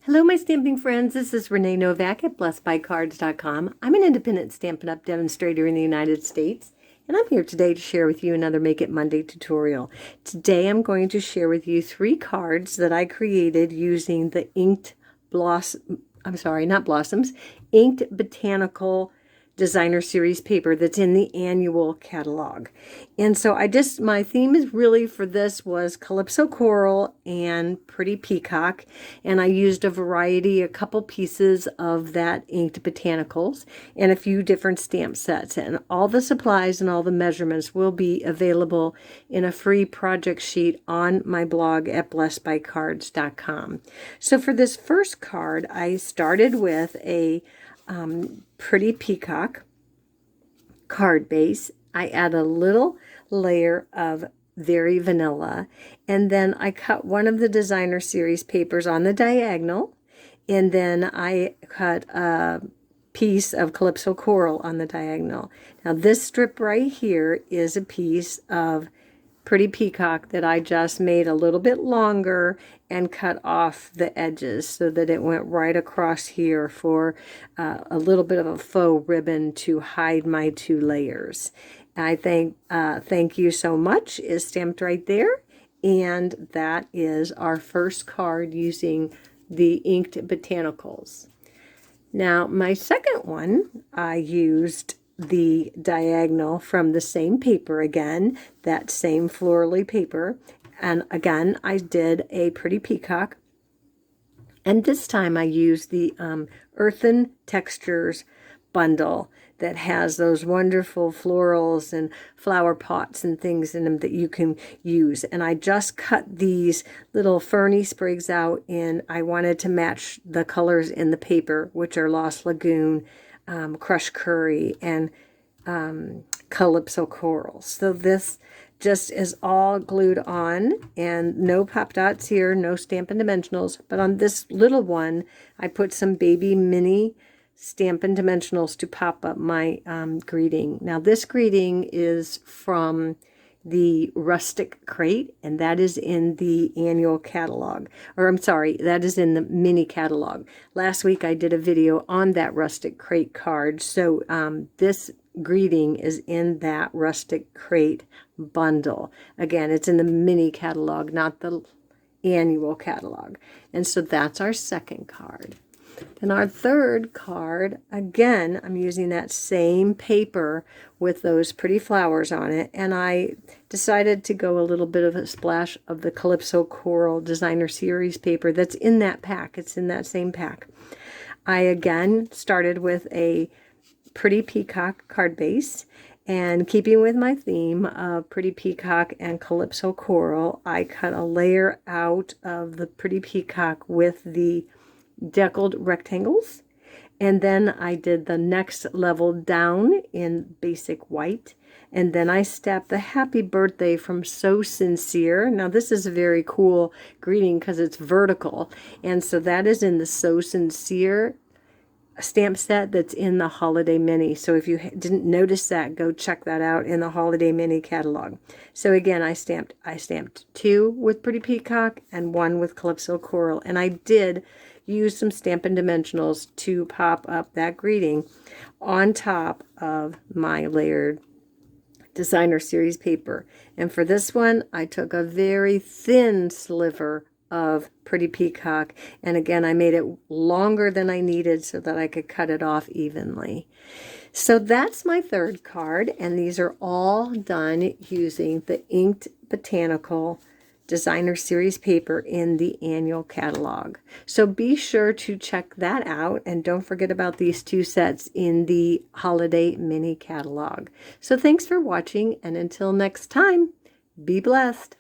Hello, my stamping friends. This is Renee Novak at blessedbycards.com. I'm an independent Stampin' Up! Demonstrator in the United States, and I'm here today to share with you another Make It Monday tutorial. Today I'm going to share with you 3 cards that I created using the inked inked Botanical Designer Series paper that's in the annual catalog. And so my theme is really for this was Calypso Coral and Pretty Peacock, and I used a couple pieces of that inked Botanicals and a few different stamp sets, and all the supplies and all the measurements will be available in a free project sheet on my blog at blessedbycards.com. So for this first card, I started with a Pretty Peacock card base. I add a little layer of Very Vanilla, and then I cut one of the Designer Series papers on the diagonal, and then I cut a piece of Calypso Coral on the diagonal. Now this strip right here is a piece of Pretty Peacock that I just made a little bit longer and cut off the edges so that it went right across here for a little bit of a faux ribbon to hide my 2 layers. I think Thank You So Much is stamped right there, and that is our first card using the inked Botanicals. Now my second one, I used the diagonal from the same paper again, that same florally paper, and again I did a Pretty Peacock, and this time I used the Earthen Textures bundle that has those wonderful florals and flower pots and things in them that you can use. And I just cut these little ferny sprigs out, and I wanted to match the colors in the paper, which are Lost Lagoon, Crushed Curry, and Calypso Coral. So this just is all glued on, and no pop dots here, no Stampin' Dimensionals, but on this little one I put some baby mini Stampin' Dimensionals to pop up my greeting. Now this greeting is from the Rustic Crate, and that is in the annual catalog, or I'm sorry, that is in the mini catalog. Last week I did a video on that Rustic Crate card, so this greeting is in that Rustic Crate bundle. Again, it's in the mini catalog, not the annual catalog. And so that's our second card. Then our third card, again, I'm using that same paper with those pretty flowers on it, and I decided to go a little bit of a splash of the Calypso Coral Designer Series paper that's in that pack. It's in that same pack. I again started with a Pretty Peacock card base, and keeping with my theme of Pretty Peacock and Calypso Coral, I cut a layer out of the Pretty Peacock with the deckled rectangles, and then I did the next level down in basic white, and then I stamped the Happy Birthday from So Sincere. Now this is a very cool greeting because it's vertical, and so that is in the So Sincere stamp set that's in the Holiday Mini. So if you didn't notice that, go check that out in the Holiday Mini catalog. So again, I stamped 2 with Pretty Peacock and 1 with Calypso Coral, and I did use some Stampin' Dimensionals to pop up that greeting on top of my layered Designer Series paper. And for this one, I took a very thin sliver of Pretty Peacock, and again I made it longer than I needed so that I could cut it off evenly. So that's my third card, and these are all done using the inked Botanical Designer Series paper in the annual catalog. So be sure to check that out, and don't forget about these 2 sets in the Holiday Mini catalog. So thanks for watching, and until next time, be blessed.